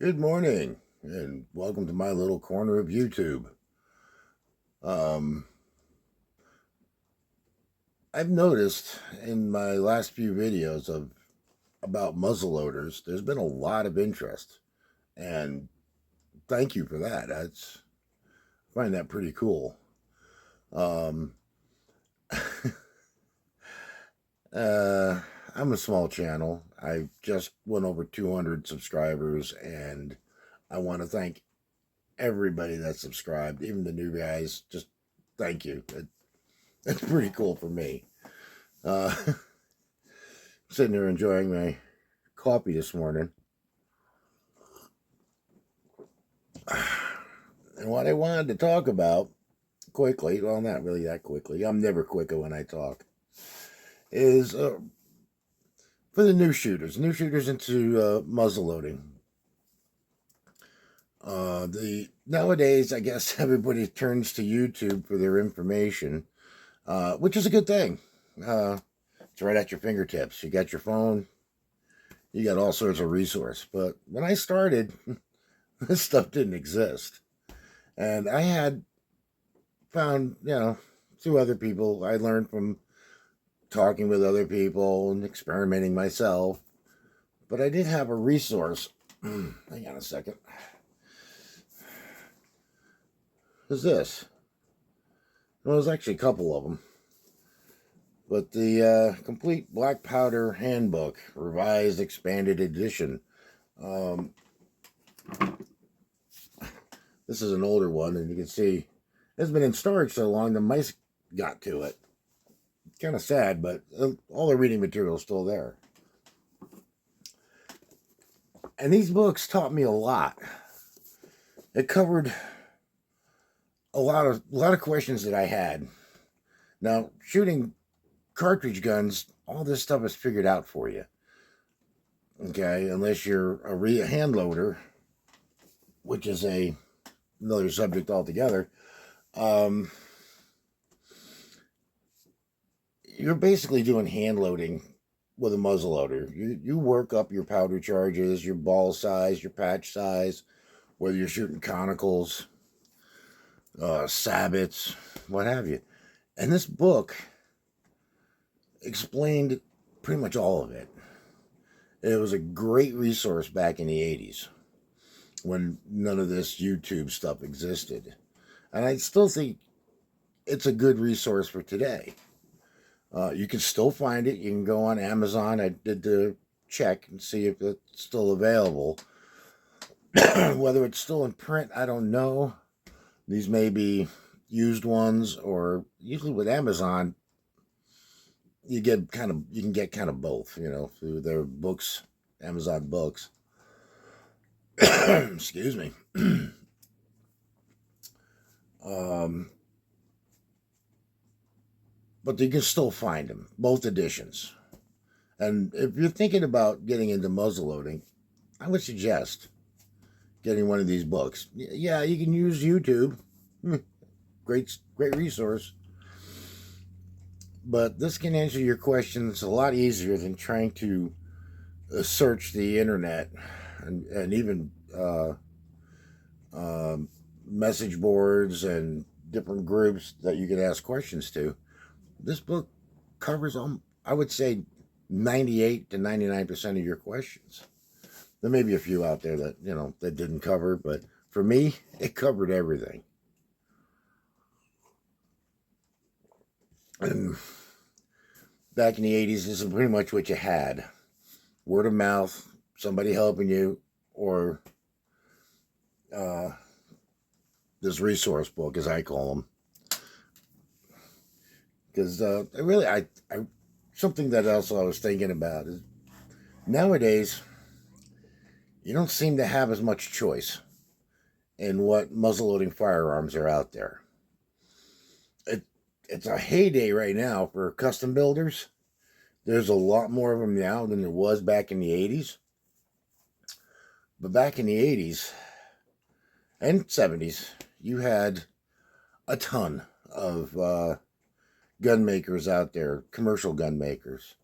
Good morning, and welcome to my little corner of YouTube. Um, I've noticed in my last few videos about muzzle loaders, there's been a lot of interest, and thank you for that. I find that pretty cool. Um, uh, I'm a small channel. I just went over 200 subscribers, and I want to thank everybody that subscribed, even the new guys. Just thank you. It's pretty cool for me. Uh, Sitting there enjoying my coffee this morning. And what I wanted to talk about quickly, well, not really that quickly, I'm never quicker when I talk, is for the new shooters into muzzle loading. The nowadays, I guess everybody turns to YouTube for their information, which is a good thing. It's right at your fingertips. You got your phone, you got all sorts of resource. But when I started, this stuff didn't exist. And I had found, through other people, I learned from talking with other people and experimenting myself. But I did have a resource. Hang on a second. What's this? Well, there's actually a couple of them. But the complete black powder handbook, revised expanded edition. This is an older one, and you can see it's been in storage so long the mice got to it. It's kind of sad, but all the reading material is still there. And these books taught me a lot. It covered a lot of questions that I had. Now, shooting cartridge guns, all this stuff is figured out for you. Okay, unless you're a hand loader, which is another subject altogether. You're basically doing hand loading with a muzzle loader. You work up your powder charges, your ball size, your patch size, whether you're shooting conicals, sabots, what have you. And this book explained pretty much all of it. It was a great resource back in the 80s when none of this YouTube stuff existed. And I still think it's a good resource for today. You can still find it. You can go on Amazon. I did the check and see if it's still available. Whether it's still in print, I don't know. These may be used ones, or usually with Amazon, you can get kind of both, through their books, Amazon books. Excuse me. But you can still find them, both editions. And if you're thinking about getting into muzzle loading, I would suggest getting one of these books. Yeah, you can use YouTube. Great resource. But this can answer your questions a lot easier than trying to search the internet and even message boards and different groups that you can ask questions to. This book covers, I would say, 98 to 99% of your questions. There may be a few out there that, that didn't cover, but for me, it covered everything. And back in the 80s, this is pretty much what you had. Word of mouth, somebody helping you, or this resource book, as I call them. Because I something that also I was thinking about is nowadays you don't seem to have as much choice in what muzzleloading firearms are out there. It's a heyday right now for custom builders. There's a lot more of them now than there was back in the 80s. But back in the 80s and 70s, you had a ton of gun makers out there, commercial gun makers,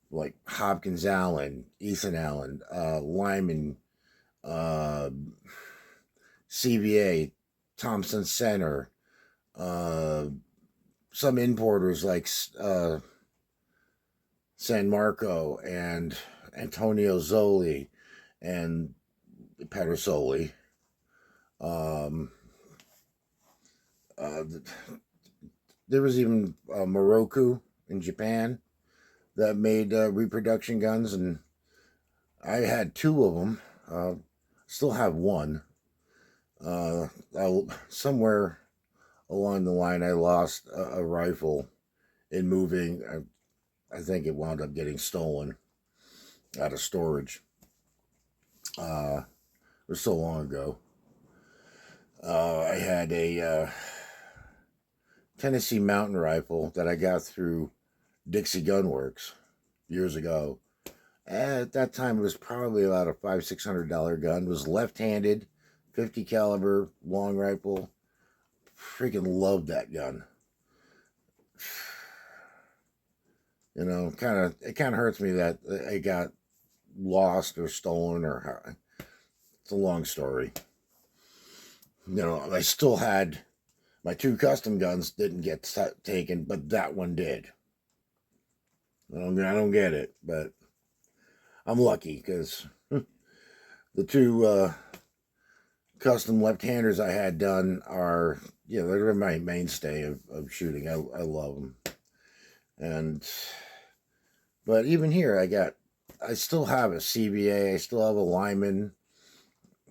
like Hopkins Allen, Ethan Allen, Lyman, uh, CVA, Thompson Center, uh, some importers like San Marco and Antonio Zoli and Pedersoli. Um, uh, there was even Moroku in Japan that made reproduction guns, and I had two of them. Still have one. Somewhere along the line, I lost a rifle in moving. I think it wound up getting stolen out of storage. It was so long ago. I had a Tennessee mountain rifle that I got through Dixie Gunworks years ago. At that time, it was probably about a $500-600 gun. It was left-handed, 50 caliber long rifle. Freaking loved that gun. You know, it kind of hurts me that it got lost or stolen or it's a long story. You know, I still had my two custom guns didn't get taken, but that one did. I don't get it, but I'm lucky because the two custom left-handers I had done are, they're my mainstay of shooting. I love them. But even here, I still have a CVA, I still have a Lyman,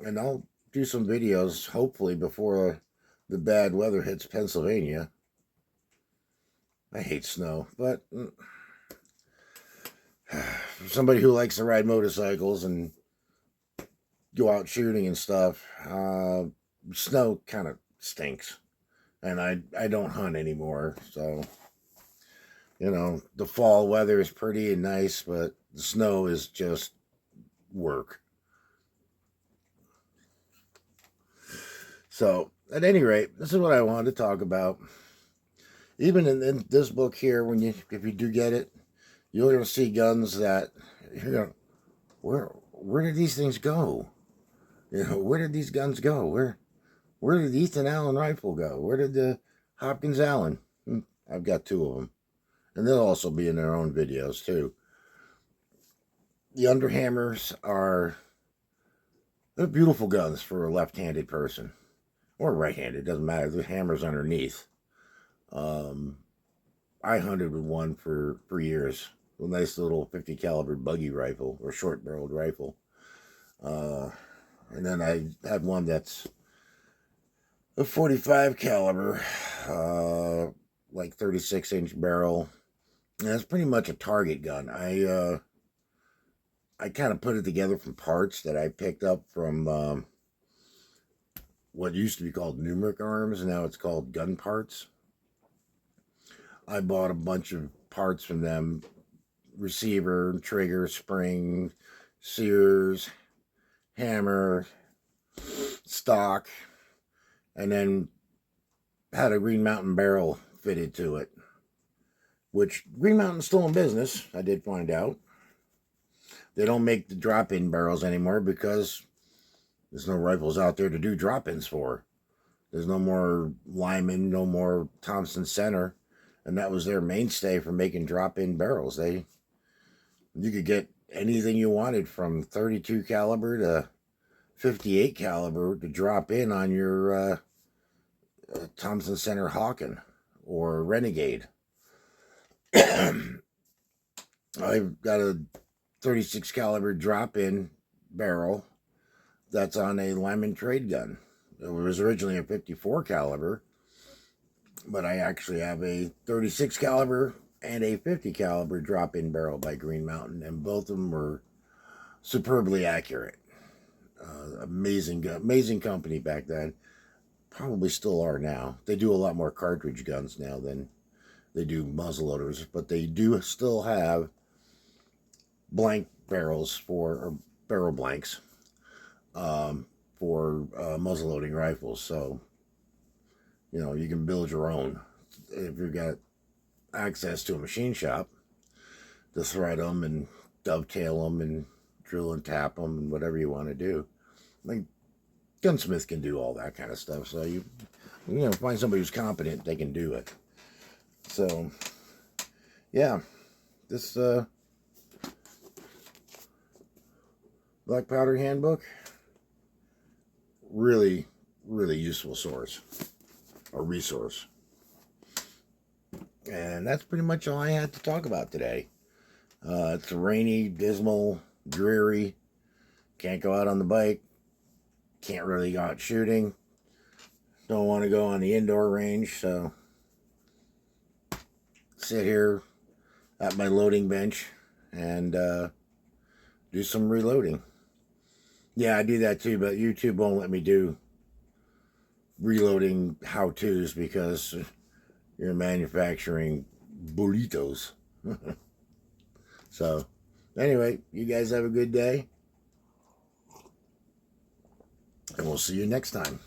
and I'll do some videos, hopefully, before the bad weather hits Pennsylvania. I hate snow, but for somebody who likes to ride motorcycles and go out shooting and stuff, snow kind of stinks. And I don't hunt anymore, so, the fall weather is pretty and nice, but the snow is just work. So, at any rate, this is what I wanted to talk about. Even in this book here, if you do get it, you're going to see guns that, where did these things go? Where did these guns go? Where did the Ethan Allen rifle go? Where did the Hopkins Allen? I've got two of them. And they'll also be in their own videos, too. The Underhammers they're beautiful guns for a left-handed person. Or right-handed, doesn't matter. The hammer's underneath. I hunted with one for years. A nice little 50 caliber buggy rifle or short barreled rifle. And then I had one that's a 45 caliber, like 36-inch barrel. And it's pretty much a target gun. I kind of put it together from parts that I picked up from what used to be called Numeric Arms, and now it's called Gun Parts. I bought a bunch of parts from them: receiver, trigger, spring, sears, hammer, stock, and then had a Green Mountain barrel fitted to it, which Green Mountain's still in business, I did find out. They don't make the drop-in barrels anymore because there's no rifles out there to do drop-ins for. There's no more Lyman, no more Thompson Center, and that was their mainstay for making drop-in barrels. You could get anything you wanted from 32 caliber to 58 caliber to drop in on your Thompson Center Hawken or Renegade. I've got a 36 caliber drop-in barrel that's on a Lyman trade gun. It was originally a 54 caliber, but I actually have a 36 caliber and a 50 caliber drop-in barrel by Green Mountain, and both of them were superbly accurate. Amazing gun, amazing company back then. Probably still are now. They do a lot more cartridge guns now than they do muzzleloaders, but they do still have blank barrels or barrel blanks for muzzleloading rifles. So, you can build your own if you've got access to a machine shop to thread them and dovetail them and drill and tap them and whatever you want to do. Like, gunsmith can do all that kind of stuff. So you know, find somebody who's competent, they can do it. So, yeah, this black powder handbook, really, really useful source or resource. And that's pretty much all I had to talk about today. It's rainy, dismal, dreary. Can't go out on the bike. Can't really go out shooting. Don't want to go on the indoor range, so sit here at my loading bench and do some reloading. Yeah, I do that too, but YouTube won't let me do reloading how-tos because you're manufacturing burritos. So, anyway, you guys have a good day. And we'll see you next time.